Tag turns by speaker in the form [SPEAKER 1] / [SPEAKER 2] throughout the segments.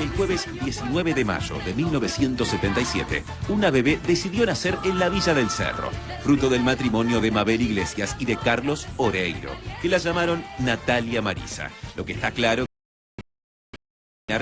[SPEAKER 1] El jueves 19 de mayo de 1977, una bebé decidió nacer en la Villa del Cerro, fruto del matrimonio de Mabel Iglesias y de Carlos Oreiro, que la llamaron Natalia Marisa. Lo que está claro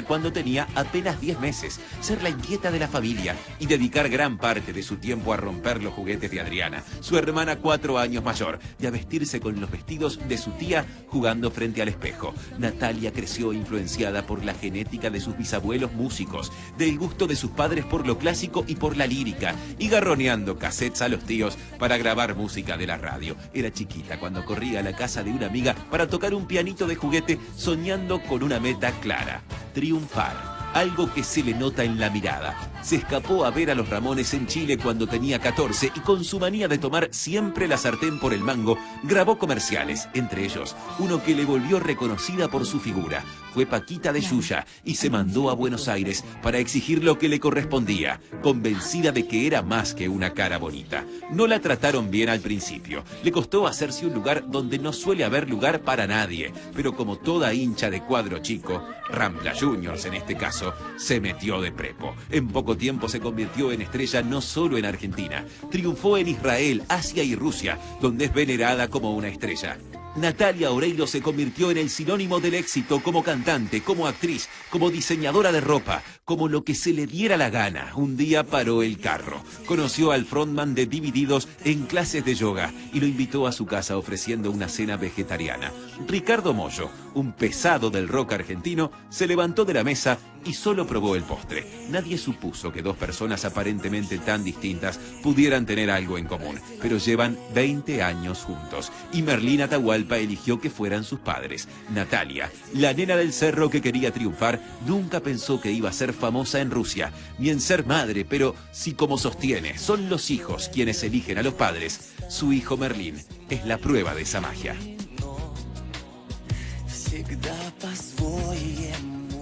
[SPEAKER 1] cuando tenía apenas 10 meses, ser la inquieta de la familia y dedicar gran parte de su tiempo a romper los juguetes de Adriana, su hermana 4 años mayor, y a vestirse con los vestidos de su tía jugando frente al espejo. Natalia creció influenciada por la genética de sus bisabuelos músicos, del gusto de sus padres por lo clásico y por la lírica, y garroneando cassettes a los tíos para grabar música de la radio. Era chiquita cuando corría a la casa de una amiga para tocar un pianito de juguete, soñando con una meta clara: triunfar. Algo que se le nota en la mirada. Se escapó a ver a los Ramones en Chile cuando tenía 14 y con su manía de tomar siempre la sartén por el mango, grabó comerciales, entre ellos uno que le volvió reconocida por su figura. Fue Paquita de Yuya y se mandó a Buenos Aires para exigir lo que le correspondía, convencida de que era más que una cara bonita. No la trataron bien al principio. Le costó hacerse un lugar donde no suele haber lugar para nadie, pero como toda hincha de cuadro chico, Rampla Juniors en este caso, se metió de prepo. En poco tiempo se convirtió en estrella no solo en Argentina. Triunfó en Israel, Asia y Rusia, donde es venerada como una estrella. Natalia Oreiro se convirtió en el sinónimo del éxito como cantante, como actriz, como diseñadora de ropa, como lo que se le diera la gana. Un día paró el carro, conoció al frontman de Divididos en clases de yoga y lo invitó a su casa ofreciendo una cena vegetariana. Ricardo Mollo, un pesado del rock argentino, se levantó de la mesa y solo probó el postre. Nadie supuso que dos personas aparentemente tan distintas pudieran tener algo en común, pero llevan 20 años juntos y Merlín Atahualpa eligió que fueran sus padres. Natalia, la nena del cerro que quería triunfar, nunca pensó que iba a ser famosa en Rusia, ni en ser madre, pero si, como sostiene, son los hijos quienes eligen a los padres, su hijo Merlín es la prueba de esa magia.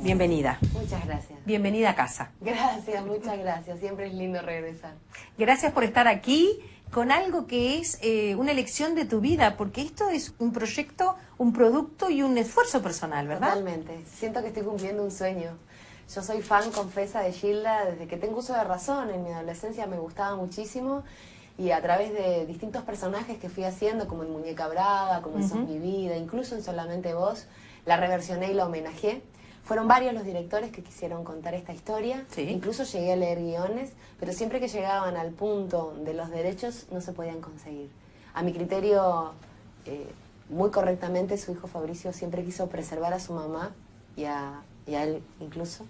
[SPEAKER 2] Bienvenida.
[SPEAKER 3] Muchas gracias.
[SPEAKER 2] Bienvenida a casa.
[SPEAKER 3] Gracias, muchas gracias. Siempre es lindo regresar.
[SPEAKER 2] Gracias por estar aquí con algo que es una elección de tu vida, porque esto es un proyecto, un producto y un esfuerzo personal, ¿verdad?
[SPEAKER 3] Totalmente. Siento que estoy cumpliendo un sueño. Yo soy fan, confesa, de Gilda desde que tengo uso de razón. En mi adolescencia me gustaba muchísimo y a través de distintos personajes que fui haciendo, como en Muñeca Brava, como en Sos mi vida, incluso en Solamente Vos, la reversioné y la homenajeé. Fueron varios los directores que quisieron contar esta historia, sí. Incluso llegué a leer guiones, pero siempre que llegaban al punto de los derechos no se podían conseguir. A mi criterio, muy correctamente, su hijo Fabricio siempre quiso preservar a su mamá y a él incluso.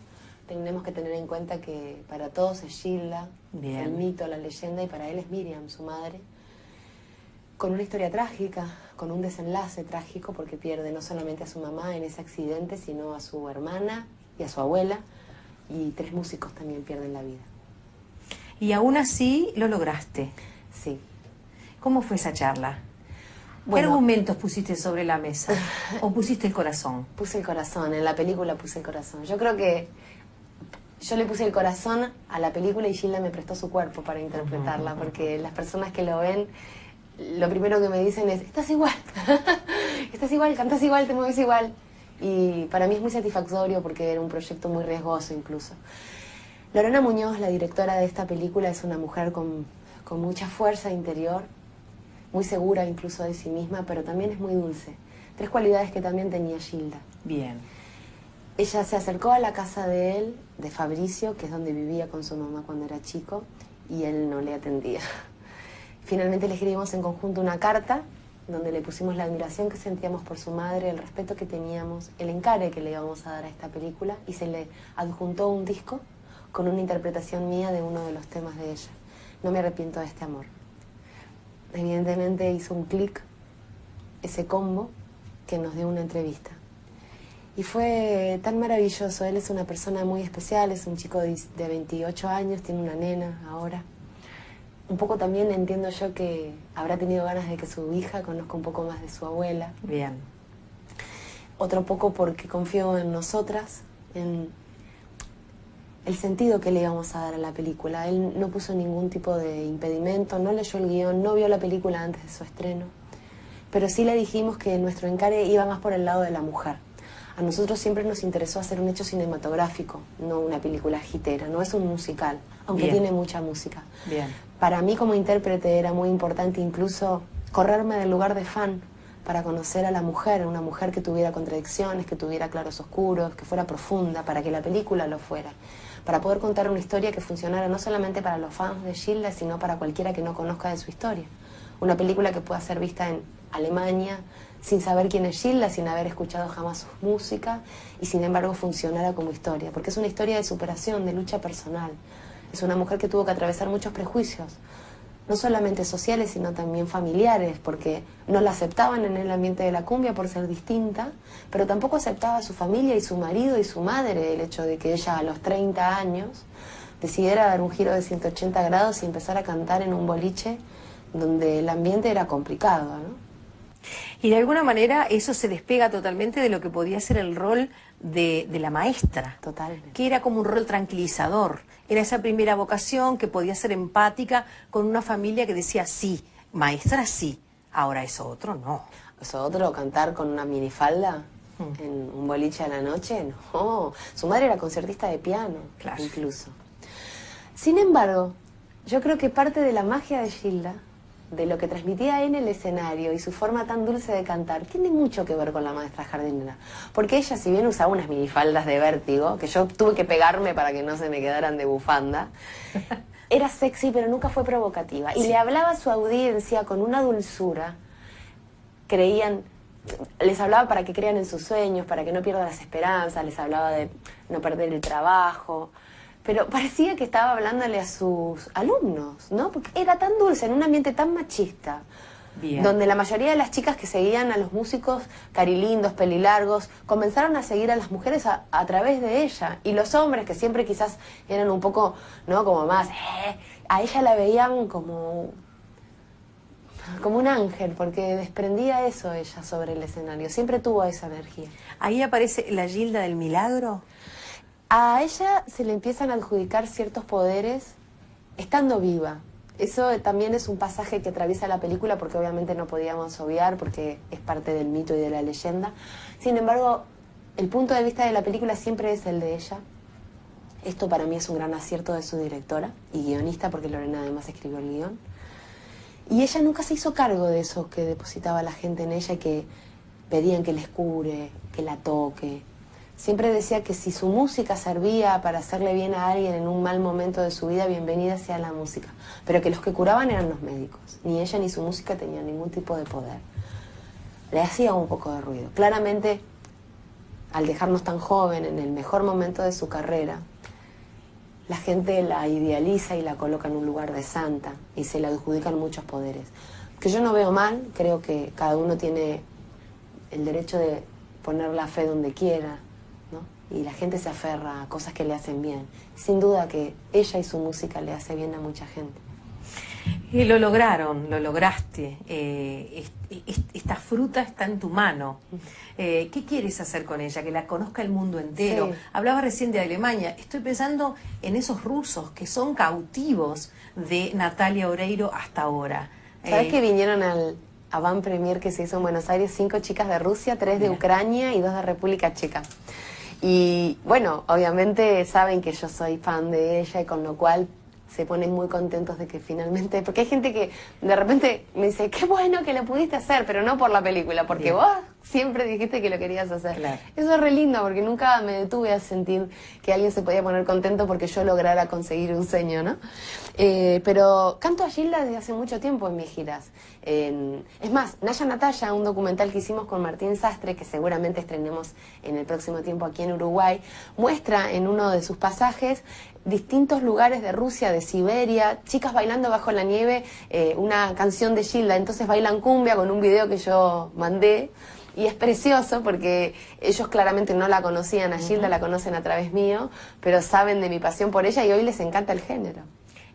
[SPEAKER 3] Tenemos que tener en cuenta que para todos es Gilda, el mito, la leyenda, y para él es Miriam, su madre, con una historia trágica, con un desenlace trágico, porque pierde no solamente a su mamá en ese accidente, sino a su hermana y a su abuela, y 3 músicos también pierden la vida.
[SPEAKER 2] Y aún así lo lograste.
[SPEAKER 3] Sí.
[SPEAKER 2] ¿Cómo fue esa charla?
[SPEAKER 3] Bueno,
[SPEAKER 2] ¿qué argumentos pusiste sobre la mesa? ¿O pusiste el corazón?
[SPEAKER 3] Puse el corazón, en la película puse el corazón. Yo creo que yo le puse el corazón a la película y Gilda me prestó su cuerpo para interpretarla, porque las personas que lo ven, lo primero que me dicen es: estás igual, estás igual, cantas igual, te mueves igual. Y para mí es muy satisfactorio porque era un proyecto muy riesgoso incluso. Lorena Muñoz, la directora de esta película, es una mujer con mucha fuerza interior, muy segura incluso de sí misma, pero también es muy dulce. 3 cualidades que también tenía Gilda.
[SPEAKER 2] Bien.
[SPEAKER 3] Ella se acercó a la casa de él, de Fabricio, que es donde vivía con su mamá cuando era chico, y él no le atendía. Finalmente le escribimos en conjunto una carta donde le pusimos la admiración que sentíamos por su madre, el respeto que teníamos, el encare que le íbamos a dar a esta película, y se le adjuntó un disco con una interpretación mía de uno de los temas de ella. No me arrepiento de este amor. Evidentemente hizo un clic ese combo que nos dio una entrevista. Y fue tan maravilloso. Él es una persona muy especial, es un chico de 28 años, tiene una nena ahora. Un poco también entiendo yo que habrá tenido ganas de que su hija conozca un poco más de su abuela.
[SPEAKER 2] Bien.
[SPEAKER 3] Otro poco porque confío en nosotras, en el sentido que le íbamos a dar a la película. Él no puso ningún tipo de impedimento, no leyó el guión, no vio la película antes de su estreno. Pero sí le dijimos que nuestro encare iba más por el lado de la mujer. A nosotros siempre nos interesó hacer un hecho cinematográfico, no una película hitera, no es un musical, aunque
[SPEAKER 2] Bien.
[SPEAKER 3] tiene mucha música.
[SPEAKER 2] Bien.
[SPEAKER 3] Para mí como intérprete era muy importante incluso correrme del lugar de fan para conocer a la mujer, una mujer que tuviera contradicciones, que tuviera claros oscuros, que fuera profunda, para que la película lo fuera. Para poder contar una historia que funcionara no solamente para los fans de Gilda, sino para cualquiera que no conozca de su historia. Una película que pueda ser vista en Alemania, sin saber quién es Gilda, sin haber escuchado jamás su música, y sin embargo funcionara como historia, porque es una historia de superación, de lucha personal. Es una mujer que tuvo que atravesar muchos prejuicios, no solamente sociales, sino también familiares, porque no la aceptaban en el ambiente de la cumbia por ser distinta, pero tampoco aceptaba a su familia y su marido y su madre el hecho de que ella a los 30 años decidiera dar un giro de 180 grados y empezar a cantar en un boliche donde el ambiente era complicado, ¿no?
[SPEAKER 2] Y de alguna manera eso se despega totalmente de lo que podía ser el rol de la maestra.
[SPEAKER 3] Totalmente.
[SPEAKER 2] Que era como un rol tranquilizador. Era esa primera vocación que podía ser empática con una familia que decía, sí, maestra sí, ahora eso otro no.
[SPEAKER 3] Eso otro, cantar con una minifalda en un boliche a la noche, no. Su madre era concertista de piano,
[SPEAKER 2] Claro.
[SPEAKER 3] incluso. Sin embargo, yo creo que parte de la magia de Gilda, de lo que transmitía en el escenario y su forma tan dulce de cantar, tiene mucho que ver con la maestra jardinera. Porque ella, si bien usaba unas minifaldas de vértigo, que yo tuve que pegarme para que no se me quedaran de bufanda, era sexy pero nunca fue provocativa. Y le hablaba a su audiencia con una dulzura. Les hablaba para que crean en sus sueños, para que no pierdan las esperanzas, les hablaba de no perder el trabajo. Pero parecía que estaba hablándole a sus alumnos, ¿no? Porque era tan dulce, en un ambiente tan machista,
[SPEAKER 2] Bien.
[SPEAKER 3] donde la mayoría de las chicas que seguían a los músicos carilindos, pelilargos, comenzaron a seguir a las mujeres a través de ella. Y los hombres, que siempre quizás eran un poco, ¿no? Como más, a ella la veían como un ángel, porque desprendía eso ella sobre el escenario. Siempre tuvo esa energía.
[SPEAKER 2] Ahí aparece la Gilda del Milagro.
[SPEAKER 3] A ella se le empiezan a adjudicar ciertos poderes estando viva. Eso también es un pasaje que atraviesa la película porque obviamente no podíamos obviar porque es parte del mito y de la leyenda. Sin embargo, el punto de vista de la película siempre es el de ella. Esto para mí es un gran acierto de su directora y guionista porque Lorena además escribió el guión. Y ella nunca se hizo cargo de eso que depositaba la gente en ella y que pedían que les cure, que la toque. Siempre decía que si su música servía para hacerle bien a alguien en un mal momento de su vida, bienvenida sea la música. Pero que los que curaban eran los médicos. Ni ella ni su música tenían ningún tipo de poder. Le hacía un poco de ruido. Claramente, al dejarnos tan joven, en el mejor momento de su carrera, la gente la idealiza y la coloca en un lugar de santa y se le adjudican muchos poderes. Que yo no veo mal, creo que cada uno tiene el derecho de poner la fe donde quiera, ¿no? Y la gente se aferra a cosas que le hacen bien. Sin duda que ella y su música le hace bien a mucha gente.
[SPEAKER 2] Y lo lograron, lo lograste. Esta fruta está en tu mano. ¿Qué quieres hacer con ella? Que la conozca el mundo entero.
[SPEAKER 3] Sí.
[SPEAKER 2] Hablaba recién de Alemania. Estoy pensando en esos rusos que son cautivos de Natalia Oreiro hasta ahora.
[SPEAKER 3] ¿Sabes que vinieron al Avant Premier que se hizo en Buenos Aires? 5 chicas de Rusia, 3 de Ucrania y 2 de República Checa. Y bueno, obviamente saben que yo soy fan de ella y con lo cual se ponen muy contentos de que finalmente... Porque hay gente que de repente me dice, qué bueno que lo pudiste hacer, pero no por la película, porque
[SPEAKER 2] Bien.
[SPEAKER 3] vos siempre dijiste que lo querías hacer.
[SPEAKER 2] Claro.
[SPEAKER 3] Eso es re lindo, porque nunca me detuve a sentir que alguien se podía poner contento porque yo lograra conseguir un sueño, ¿no? Pero canto a Gilda desde hace mucho tiempo en mis giras. Es más, Naya Natalia, un documental que hicimos con Martín Sastre, que seguramente estrenemos en el próximo tiempo aquí en Uruguay, muestra en uno de sus pasajes distintos lugares de Rusia, de Siberia, chicas bailando bajo la nieve una canción de Gilda. Entonces bailan cumbia con un video que yo mandé. Y es precioso porque ellos claramente no la conocían a Gilda, la conocen a través mío, pero saben de mi pasión por ella y hoy les encanta el género.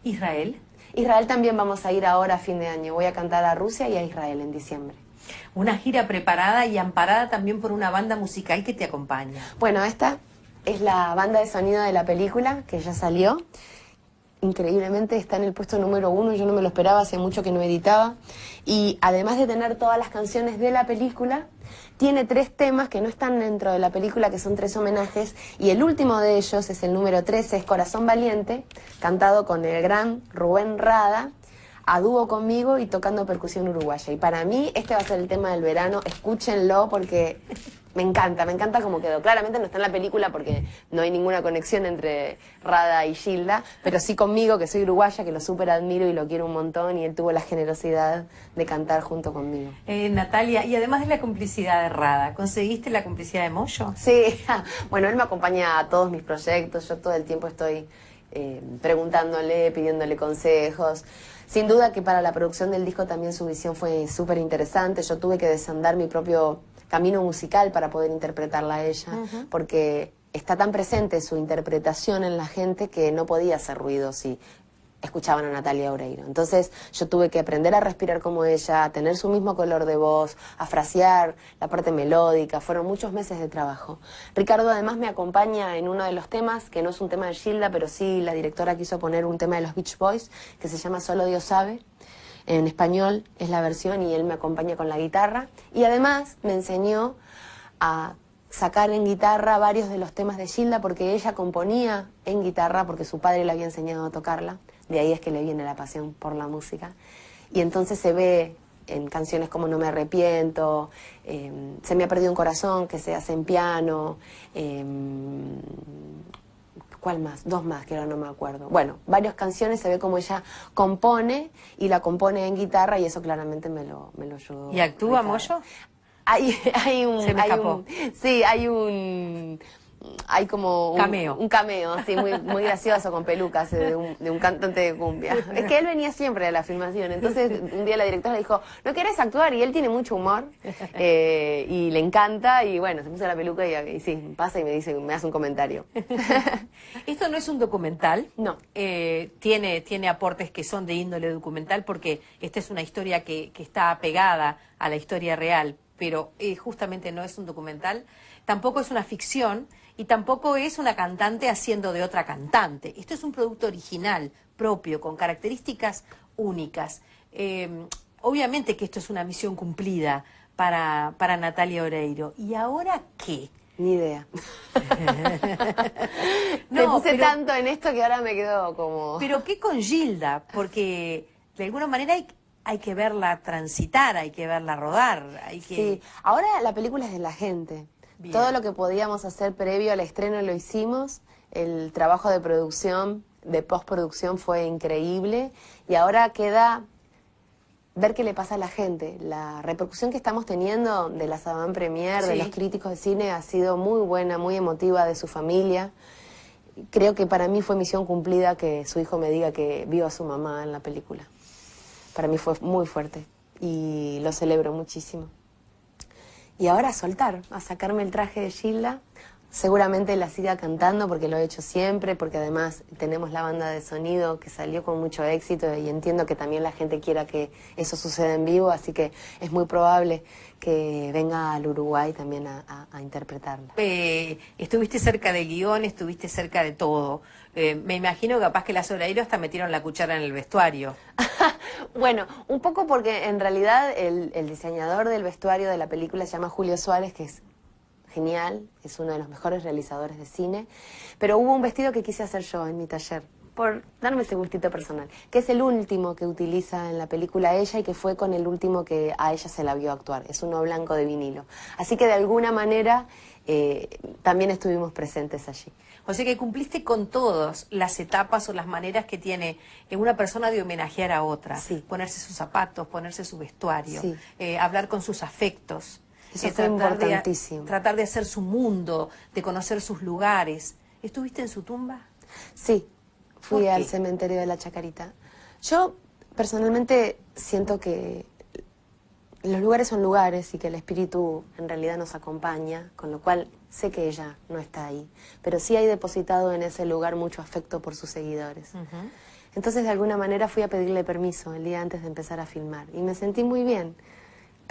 [SPEAKER 2] Israel.
[SPEAKER 3] Israel también vamos a ir ahora a fin de año. Voy a cantar a Rusia y a Israel en diciembre.
[SPEAKER 2] Una gira preparada y amparada también por una banda musical que te acompaña.
[SPEAKER 3] Bueno, esta es la banda de sonido de la película que ya salió. increíblemente está en el puesto número 1, yo no me lo esperaba, hace mucho que no editaba. Y además de tener todas las canciones de la película, tiene 3 temas que no están dentro de la película, que son 3 homenajes, y el último de ellos es el número 13, es Corazón Valiente, cantado con el gran Rubén Rada, a dúo conmigo y tocando percusión uruguaya. Y para mí este va a ser el tema del verano, escúchenlo porque me encanta cómo quedó. Claramente no está en la película porque no hay ninguna conexión entre Rada y Gilda, pero sí conmigo, que soy uruguaya, que lo súper admiro y lo quiero un montón, y él tuvo la generosidad de cantar junto conmigo.
[SPEAKER 2] Natalia, y además de la complicidad de Rada, ¿conseguiste la complicidad de Moyo?
[SPEAKER 3] Sí, bueno, él me acompaña a todos mis proyectos, yo todo el tiempo estoy preguntándole, pidiéndole consejos. Sin duda que para la producción del disco también su visión fue súper interesante. Yo tuve que desandar mi propio camino musical para poder interpretarla a ella, porque está tan presente su interpretación en la gente que no podía hacer ruido si escuchaban a Natalia Oreiro. Entonces yo tuve que aprender a respirar como ella, a tener su mismo color de voz, a frasear la parte melódica. Fueron muchos meses de trabajo. Ricardo además me acompaña en uno de los temas, que no es un tema de Gilda, pero sí la directora quiso poner un tema de los Beach Boys, que se llama Solo Dios Sabe. En español es la versión y él me acompaña con la guitarra. Y además me enseñó a sacar en guitarra varios de los temas de Gilda, porque ella componía en guitarra porque su padre le había enseñado a tocarla. De ahí es que le viene la pasión por la música. Y entonces se ve en canciones como No me arrepiento, Se me ha perdido un corazón, que se hace en piano, ¿cuál más? 2 más, que ahora no me acuerdo. Bueno, varias canciones se ve como ella compone, y la compone en guitarra, y eso claramente me lo ayudó.
[SPEAKER 2] ¿Y actúa Moyo?
[SPEAKER 3] Hay un...
[SPEAKER 2] Se me escapó.
[SPEAKER 3] Sí, hay como un cameo, sí, muy gracioso, con pelucas, de un cantante de cumbia. Es que él venía siempre a la filmación, entonces un día la directora le dijo, ¿no querés actuar? Y él tiene mucho humor, y le encanta, y bueno, se puso la peluca y sí, pasa y me hace un comentario.
[SPEAKER 2] Esto no es un documental.
[SPEAKER 3] No.
[SPEAKER 2] Tiene aportes que son de índole documental, porque esta es una historia que está apegada a la historia real, pero justamente no es un documental. Tampoco es una ficción, y tampoco es una cantante haciendo de otra cantante. Esto es un producto original, propio, con características únicas. Obviamente que esto es una misión cumplida para Natalia Oreiro. ¿Y ahora qué?
[SPEAKER 3] Ni idea. Me puse tanto en esto que ahora me quedo como...
[SPEAKER 2] ¿Pero qué con Gilda? Porque de alguna manera hay que verla transitar, hay que verla rodar.
[SPEAKER 3] Sí, ahora la película es de la gente. Bien. Todo lo que podíamos hacer previo al estreno lo hicimos. El trabajo de producción, de postproducción, fue increíble. Y ahora queda ver qué le pasa a la gente. La repercusión que estamos teniendo de la avant premiere, de los críticos de cine, ha sido muy buena, muy emotiva, de su familia. Creo que para mí fue misión cumplida que su hijo me diga que vio a su mamá en la película. Para mí fue muy fuerte y lo celebro muchísimo. Y ahora a soltar, a sacarme el traje de Gilda. Seguramente la siga cantando porque lo he hecho siempre, porque además tenemos la banda de sonido que salió con mucho éxito, y entiendo que también la gente quiera que eso suceda en vivo, así que es muy probable que venga al Uruguay también a interpretarla.
[SPEAKER 2] Estuviste cerca del guión, estuviste cerca de todo. Me imagino que capaz que las Oreiro hasta metieron la cuchara en el vestuario.
[SPEAKER 3] Bueno, un poco porque en realidad el diseñador del vestuario de la película se llama Julio Suárez, que es genial, es uno de los mejores realizadores de cine, pero hubo un vestido que quise hacer yo en mi taller, por darme ese gustito personal, que es el último que utiliza en la película ella, y que fue con el último que a ella se la vio actuar, es uno blanco de vinilo. Así que de alguna manera también estuvimos presentes allí.
[SPEAKER 2] O sea que cumpliste con todas las etapas o las maneras que tiene una persona de homenajear a otra.
[SPEAKER 3] Sí.
[SPEAKER 2] Ponerse sus zapatos, ponerse su vestuario,
[SPEAKER 3] sí.
[SPEAKER 2] Hablar con sus afectos.
[SPEAKER 3] Eso fue importantísimo.
[SPEAKER 2] Tratar de hacer su mundo, de conocer sus lugares. ¿Estuviste en su tumba?
[SPEAKER 3] Sí, fui al cementerio de la Chacarita. Yo personalmente siento que los lugares son lugares y que el espíritu en realidad nos acompaña, con lo cual sé que ella no está ahí, pero sí hay depositado en ese lugar mucho afecto por sus seguidores. Entonces de alguna manera fui a pedirle permiso el día antes de empezar a filmar y me sentí muy bien.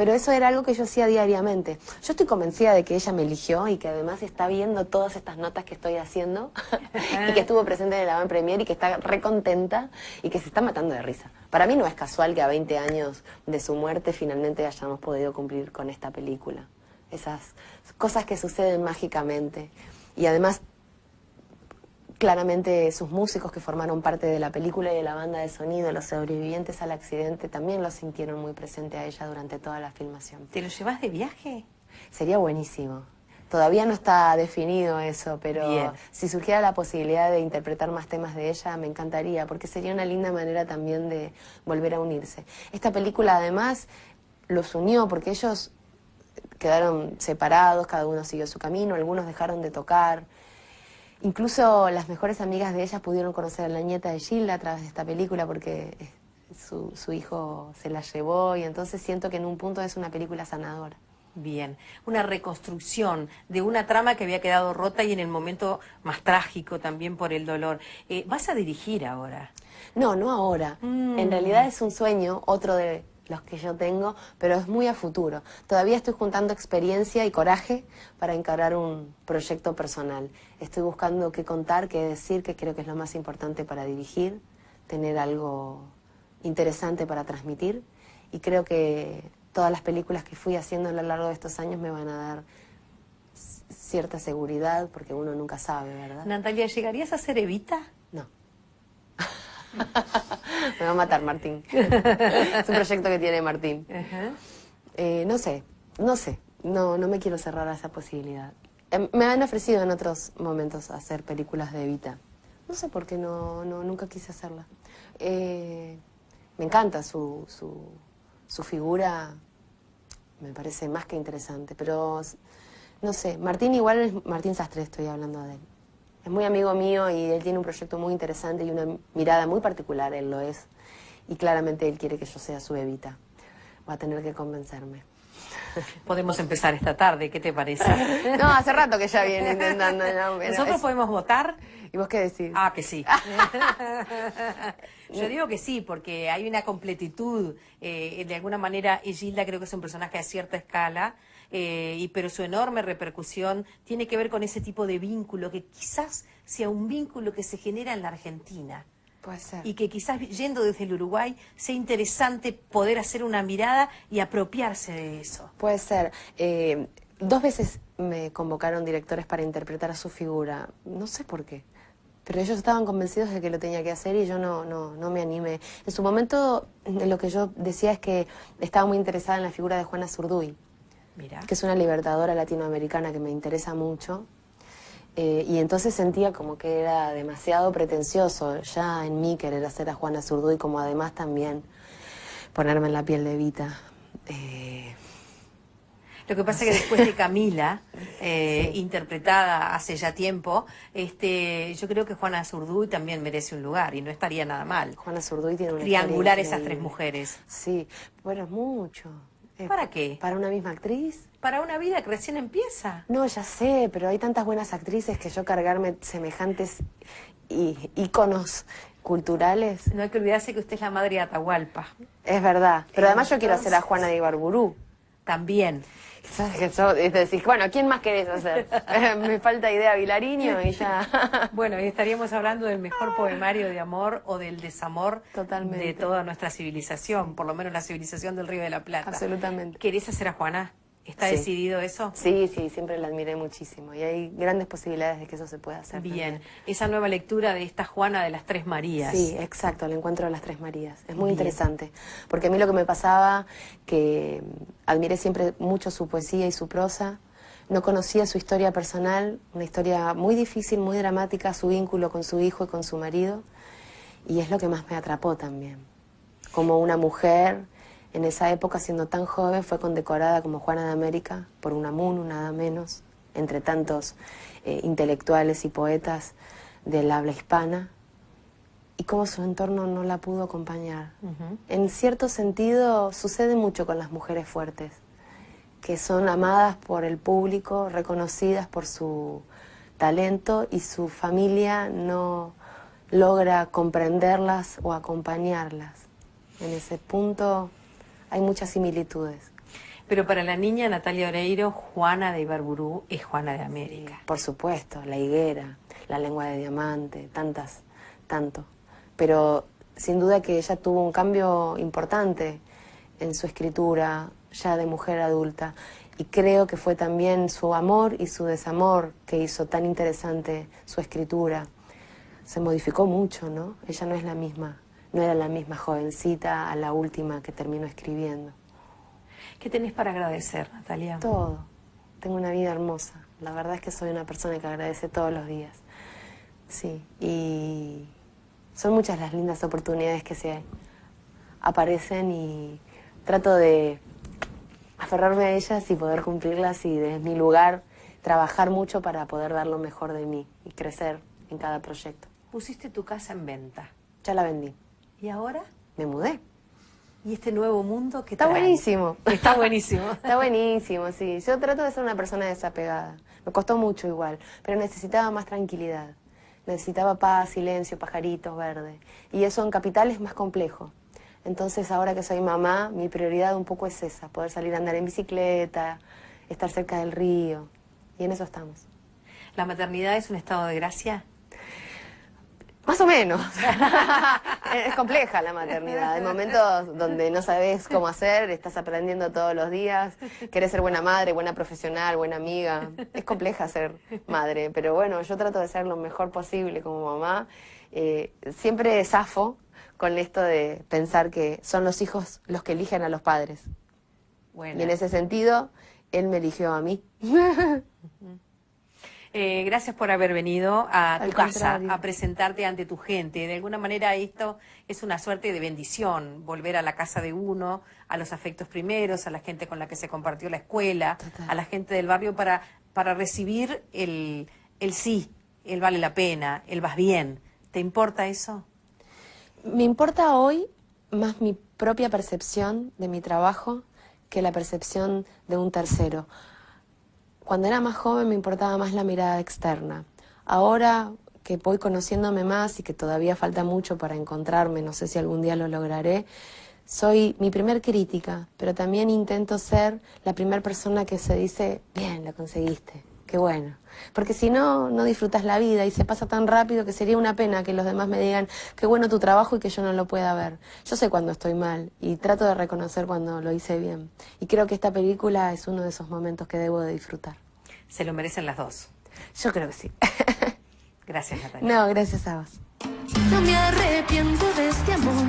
[SPEAKER 3] pero eso era algo que yo hacía diariamente. Yo estoy convencida de que ella me eligió y que además está viendo todas estas notas que estoy haciendo y que estuvo presente en el avant premiere y que está re contenta y que se está matando de risa. Para mí no es casual que a 20 años de su muerte finalmente hayamos podido cumplir con esta película. Esas cosas que suceden mágicamente. Y además, claramente sus músicos que formaron parte de la película y de la banda de sonido, los sobrevivientes al accidente, también lo sintieron muy presente a ella durante toda la filmación.
[SPEAKER 2] ¿Te lo llevas de viaje?
[SPEAKER 3] Sería buenísimo. Todavía no está definido eso, pero
[SPEAKER 2] Bien.
[SPEAKER 3] si surgiera la posibilidad de interpretar más temas de ella, me encantaría, porque sería una linda manera también de volver a unirse. Esta película además los unió, porque ellos quedaron separados, cada uno siguió su camino, algunos dejaron de tocar. Incluso las mejores amigas de ella pudieron conocer a la nieta de Gilda a través de esta película, porque su hijo se la llevó, y entonces siento que en un punto es una película sanadora.
[SPEAKER 2] Bien, una reconstrucción de una trama que había quedado rota y en el momento más trágico también por el dolor. ¿Vas a dirigir ahora?
[SPEAKER 3] No, no ahora. En realidad es un sueño, otro de los que yo tengo, pero es muy a futuro. Todavía estoy juntando experiencia y coraje para encarar un proyecto personal. Estoy buscando qué contar, qué decir, que creo que es lo más importante para dirigir, tener algo interesante para transmitir, y creo que todas las películas que fui haciendo a lo largo de estos años me van a dar cierta seguridad, porque uno nunca sabe, ¿verdad?
[SPEAKER 2] Natalia, ¿llegarías a ser Evita?
[SPEAKER 3] No. Me va a matar Martín. Es un proyecto que tiene Martín. No sé, no me quiero cerrar a esa posibilidad. Me han ofrecido en otros momentos hacer películas de Evita. No sé por qué nunca quise hacerla. Me encanta su figura, me parece más que interesante, pero no sé, Martín igual es Martín Sastre, estoy hablando de él. Es muy amigo mío y él tiene un proyecto muy interesante y una mirada muy particular, él lo es. Y claramente él quiere que yo sea su Evita. Va a tener que convencerme.
[SPEAKER 2] Podemos empezar esta tarde, ¿qué te parece?
[SPEAKER 3] No, hace rato que ya viene intentando. No,
[SPEAKER 2] ¿Nosotros podemos votar?
[SPEAKER 3] ¿Y vos qué decís?
[SPEAKER 2] Ah, que sí. Yo digo que sí, porque hay una completitud. De alguna manera, Gilda creo que es un personaje a cierta escala, pero su enorme repercusión tiene que ver con ese tipo de vínculo, que quizás sea un vínculo que se genera en la Argentina.
[SPEAKER 3] Puede ser.
[SPEAKER 2] Y que quizás yendo desde el Uruguay sea interesante poder hacer una mirada y apropiarse de eso.
[SPEAKER 3] Puede ser. 2 veces me convocaron directores para interpretar a su figura. No sé por qué. Pero ellos estaban convencidos de que lo tenía que hacer y yo no me animé. En su momento lo que yo decía es que estaba muy interesada en la figura de Juana Zurduy.
[SPEAKER 2] Mira.
[SPEAKER 3] Que es una libertadora latinoamericana que me interesa mucho. Y entonces sentía como que era demasiado pretencioso ya en mí querer hacer a Juana Zurduy, como además también ponerme en la piel de Evita.
[SPEAKER 2] Lo que pasa es que después de Camila,
[SPEAKER 3] Sí.
[SPEAKER 2] interpretada hace ya tiempo, yo creo que Juana Zurduy también merece un lugar y no estaría nada mal.
[SPEAKER 3] Juana Zurduy tiene una
[SPEAKER 2] Triangular
[SPEAKER 3] historia
[SPEAKER 2] esas tres
[SPEAKER 3] increíble.
[SPEAKER 2] mujeres.
[SPEAKER 3] Sí, bueno, es mucho.
[SPEAKER 2] ¿Para qué?
[SPEAKER 3] ¿Para una misma actriz?
[SPEAKER 2] Para una vida que recién empieza.
[SPEAKER 3] No, ya sé, pero hay tantas buenas actrices que yo cargarme semejantes íconos culturales.
[SPEAKER 2] No hay que olvidarse que usted es la madre de Atahualpa.
[SPEAKER 3] Es verdad, pero además yo quiero hacer a Juana de Ibarburú.
[SPEAKER 2] También.
[SPEAKER 3] ¿Sabes qué? Decís, bueno, ¿quién más querés hacer? Me falta idea Vilariño y ya.
[SPEAKER 2] Bueno, y estaríamos hablando del mejor poemario de amor o del desamor
[SPEAKER 3] Totalmente.
[SPEAKER 2] de toda nuestra civilización, por lo menos la civilización del Río de la Plata.
[SPEAKER 3] Absolutamente.
[SPEAKER 2] ¿Querés hacer a Juana? ¿Está
[SPEAKER 3] Sí.
[SPEAKER 2] decidido eso?
[SPEAKER 3] Sí, siempre la admiré muchísimo y hay grandes posibilidades de que eso se pueda hacer.
[SPEAKER 2] Bien,
[SPEAKER 3] también.
[SPEAKER 2] esa nueva lectura de esta Juana de las Tres Marías.
[SPEAKER 3] Sí, exacto, el encuentro de las Tres Marías. Es muy
[SPEAKER 2] Bien.
[SPEAKER 3] interesante, porque a mí lo que me pasaba, que admiré siempre mucho su poesía y su prosa, no conocía su historia personal, una historia muy difícil, muy dramática, su vínculo con su hijo y con su marido, y es lo que más me atrapó también. Como una mujer, en esa época, siendo tan joven, fue condecorada como Juana de América por Unamuno, nada menos, entre tantos intelectuales y poetas del habla hispana, y cómo su entorno no la pudo acompañar. En cierto sentido, sucede mucho con las mujeres fuertes, que son amadas por el público, reconocidas por su talento, y su familia no logra comprenderlas o acompañarlas. En ese punto hay muchas similitudes.
[SPEAKER 2] Pero para la niña Natalia Oreiro, Juana de Ibarburú es Juana de América.
[SPEAKER 3] Por supuesto, La higuera, La lengua de diamante, tanto. Pero sin duda que ella tuvo un cambio importante en su escritura, ya de mujer adulta. Y creo que fue también su amor y su desamor que hizo tan interesante su escritura. Se modificó mucho, ¿no? Ella no es la misma, no era la misma jovencita a la última que terminó escribiendo.
[SPEAKER 2] ¿Qué tenés para agradecer, Natalia?
[SPEAKER 3] Todo. Tengo una vida hermosa. La verdad es que soy una persona que agradece todos los días. Sí, y son muchas las lindas oportunidades que se aparecen y trato de aferrarme a ellas y poder cumplirlas y desde mi lugar trabajar mucho para poder dar lo mejor de mí y crecer en cada proyecto.
[SPEAKER 2] Pusiste tu casa en venta.
[SPEAKER 3] Ya la vendí.
[SPEAKER 2] ¿Y ahora?
[SPEAKER 3] Me mudé.
[SPEAKER 2] ¿Y este nuevo mundo que
[SPEAKER 3] Está
[SPEAKER 2] trae?
[SPEAKER 3] buenísimo.
[SPEAKER 2] Está buenísimo.
[SPEAKER 3] Está buenísimo, sí. Yo trato de ser una persona desapegada. Me costó mucho igual, pero necesitaba más tranquilidad. Necesitaba paz, silencio, pajaritos, verde. Y eso en capital es más complejo. Entonces ahora que soy mamá, mi prioridad un poco es esa, poder salir a andar en bicicleta, estar cerca del río. Y en eso estamos.
[SPEAKER 2] ¿La maternidad es un estado de gracia?
[SPEAKER 3] Más o menos. Es compleja la maternidad. Hay momentos donde no sabes cómo hacer, estás aprendiendo todos los días, querés ser buena madre, buena profesional, buena amiga. Es compleja ser madre, pero bueno, yo trato de ser lo mejor posible como mamá. Siempre zafo con esto de pensar que son los hijos los que eligen a los padres.
[SPEAKER 2] Bueno.
[SPEAKER 3] Y en ese sentido, él me eligió a mí.
[SPEAKER 2] Gracias por haber venido a tu
[SPEAKER 3] Al
[SPEAKER 2] casa,
[SPEAKER 3] contrario.
[SPEAKER 2] a presentarte ante tu gente. De alguna manera esto es una suerte de bendición, volver a la casa de uno, a los afectos primeros, a la gente con la que se compartió la escuela,
[SPEAKER 3] Total.
[SPEAKER 2] a la gente del barrio para recibir el sí, el vale la pena, el vas bien. ¿Te importa eso?
[SPEAKER 3] Me importa hoy más mi propia percepción de mi trabajo que la percepción de un tercero. Cuando era más joven me importaba más la mirada externa. Ahora que voy conociéndome más y que todavía falta mucho para encontrarme, no sé si algún día lo lograré, soy mi primer crítica, pero también intento ser la primera persona que se dice, bien, lo conseguiste, qué bueno. Porque si no, no disfrutas la vida y se pasa tan rápido que sería una pena que los demás me digan, qué bueno tu trabajo y que yo no lo pueda ver. Yo sé cuando estoy mal y trato de reconocer cuando lo hice bien. Y creo que esta película es uno de esos momentos que debo de disfrutar.
[SPEAKER 2] Se lo merecen las dos.
[SPEAKER 3] Yo creo que sí.
[SPEAKER 2] Gracias, Natalia.
[SPEAKER 3] No, gracias a vos.
[SPEAKER 4] No me arrepiento de este amor.